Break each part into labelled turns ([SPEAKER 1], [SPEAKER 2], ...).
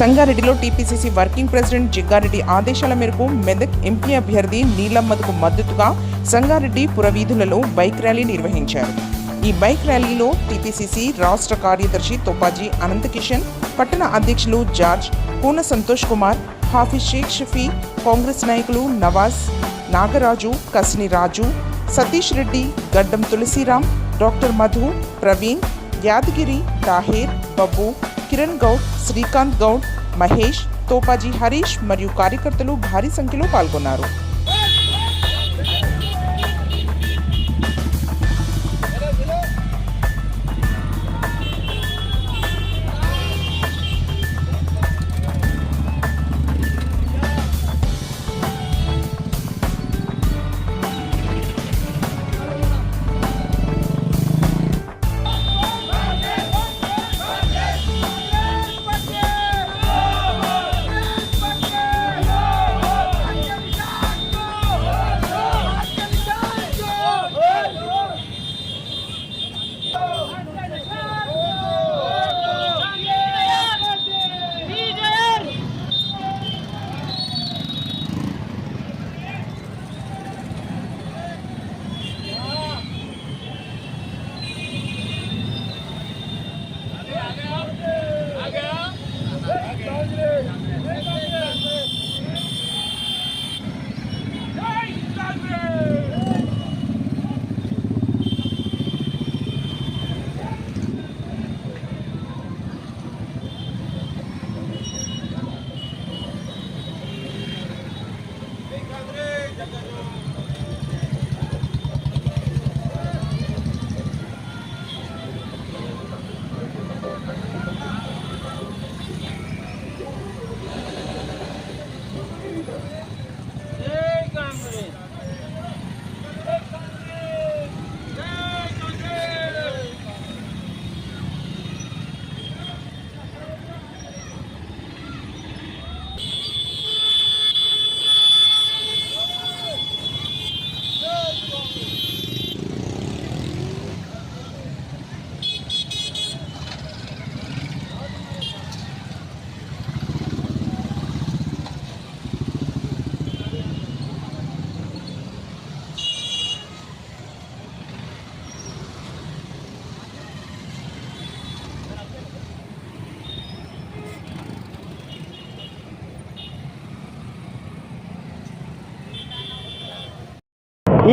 [SPEAKER 1] సంగారెడ్డిలో TPCC working president Jaggareddy ఆదేశాల మేరకు మెదక్ ఎంపీ అభ్యర్థి నీలం మధుకు మద్దతుగా సంగారెడ్డి పురవీధులలో బైక్ ర్యాలీ నిర్వహించారు. ఈ బైక్ ర్యాలీలో టీపీసీసీ రాష్ట్ర కార్యదర్శి తోపాజీ అనంతకిషన్, పట్టణ అధ్యక్షులు జార్జ్, కూన సంతోష్ కుమార్, హాఫీజ్ షేక్ షఫీ, కాంగ్రెస్ నాయకులు నవాజ్, నాగరాజు, కసిని రాజు, సతీష్ రెడ్డి, గడ్డం తులసిరామ్, డాక్టర్ మధు, ప్రవీణ్, యాదగిరి, తాహేర్, బబ్బు, కిరణ్ గౌడ్, శ్రీకాంత్ గౌడ్, మహేష్, తోపాజీ హరీష్ మరియు కార్యకర్తలు భారీ సంఖ్యలో పాల్గొన్నారు.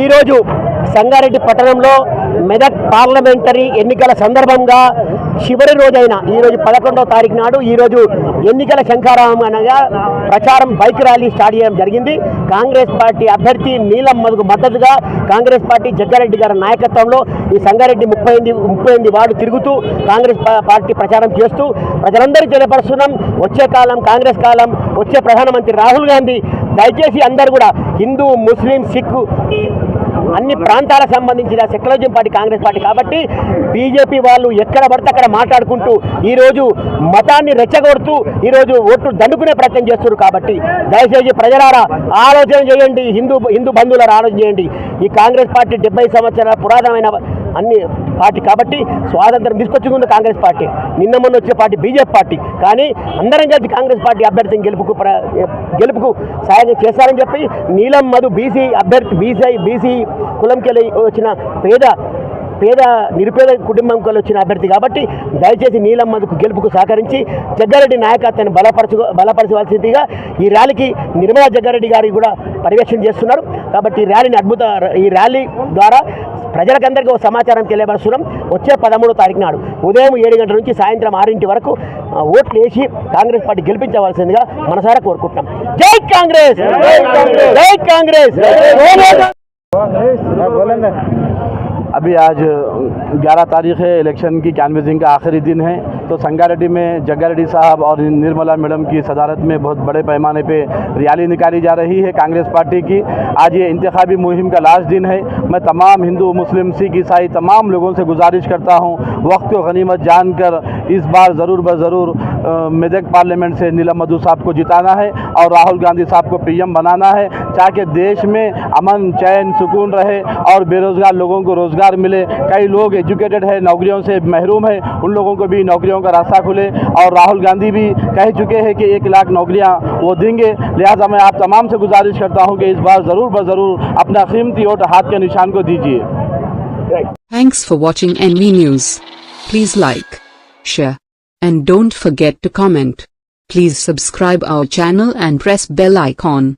[SPEAKER 2] ఈరోజు సంగారెడ్డి పట్టణంలో మెదక్ పార్లమెంటరీ ఎన్నికల సందర్భంగా చివరి రోజైన ఈరోజు 11వ తారీఖు నాడు ఈరోజు ఎన్నికల శంఖారావంగా ప్రచారం బైక్ ర్యాలీ స్టార్ట్ చేయడం జరిగింది. కాంగ్రెస్ పార్టీ అభ్యర్థి నీలం మధుకు మద్దతుగా కాంగ్రెస్ పార్టీ జగ్గారెడ్డి గారి నాయకత్వంలో ఈ సంగారెడ్డి 38 వార్డు తిరుగుతూ కాంగ్రెస్ పార్టీ ప్రచారం చేస్తూ ప్రజలందరికీ తెలియపరుస్తున్నాం. వచ్చే కాలం కాంగ్రెస్ కాలం, వచ్చే ప్రధానమంత్రి రాహుల్ గాంధీ. దయచేసి అందరూ కూడా హిందూ, ముస్లిం, సిక్కు అన్ని ప్రాంతాలకు సంబంధించిన సెక్యులరిజం పార్టీ కాంగ్రెస్ పార్టీ కాబట్టి బీజేపీ వాళ్ళు ఎక్కడ పడితే అక్కడ మాట్లాడుకుంటూ ఈరోజు మతాన్ని రెచ్చగొడుతూ ఈరోజు ఓట్లు దండుకునే ప్రయత్నం చేస్తున్నారు. కాబట్టి దయచేసి ప్రజలారా ఆలోచన చేయండి, హిందూ బంధువులారా ఆలోచన చేయండి. ఈ కాంగ్రెస్ పార్టీ 70 సంవత్సరాల పురాతనమైన అన్ని పార్టీ కాబట్టి స్వాతంత్రం తీసుకొచ్చుకుంది కాంగ్రెస్ పార్టీ. నిన్న మొన్న వచ్చే పార్టీ బీజేపీ పార్టీ. కానీ అందరం కలిసి కాంగ్రెస్ పార్టీ అభ్యర్థిని గెలుపుకు సాయం చేశారని చెప్పి నీలం మధు బీసీ అభ్యర్థి, బీసీ కులంకెళ్ళి వచ్చిన పేద నిరుపేద కుటుంబంకి వచ్చిన అభ్యర్థి కాబట్టి దయచేసి నీలం మధుకు గెలుపుకు సహకరించి జగ్గారెడ్డి నాయకత్వాన్ని బలపరచవలసిందిగా ఈ ర్యాలీకి నిర్మలా జగ్గారెడ్డి గారికి కూడా పర్యవేక్షణ చేస్తున్నారు. కాబట్టి ఈ ర్యాలీ ద్వారా ప్రజలకందరికీ ఒక సమాచారం తెలియపరుస్తున్నాం. వచ్చే 13వ తారీఖు నాడు ఉదయం 7 గంటల నుంచి సాయంత్రం 6 వరకు ఓట్లు వేసి కాంగ్రెస్ పార్టీ గెలిపించవలసిందిగా మనసారా కోరుకుంటున్నాం. జై కాంగ్రెస్, జై కాంగ్రెస్.
[SPEAKER 3] अभी आज 11 तारीख है, इलेक्शन की कैनवेसिंग का आखिरी दिन है। तो संगारेड्डी में जग्गारेड्डी साहब और निर्मला मैडम की सदारत में बहुत बड़े पैमाने पे रैली निकाली जा रही है कांग्रेस पार्टी की। आज ये इंतखाबी मुहिम का लास्ट दिन है। मैं तमाम हिंदू, मुस्लिम, सिख, ईसाई तमाम लोगों से गुजारिश करता हूँ, वक्त को गनीमत जानकर इस बार ज़रूर ज़रूर मेदक पार्लियामेंट से नीलम मधु साहब को जिताना है और राहुल गांधी साहब को पीएम बनाना है, ताकि देश में अमन चैन सुकून रहे और बेरोज़गार लोगों को रोज़गार मिले। कई लोग एजुकेटेड है, नौकरियों से महरूम है, उन लोगों को भी नौकरियों का रास्ता खुले। और राहुल गांधी भी कह चुके हैं कि 1 लाख नौकरियां वो देंगे। लिहाजा मैं आप तमाम से गुजारिश करता हूं कि इस बार ज़रूर अपना कीमती वोट हाथ के निशान को दीजिए।
[SPEAKER 4] Thanks for watching NV News. Please like, share, and don't forget to comment. Please subscribe our channel and press bell icon.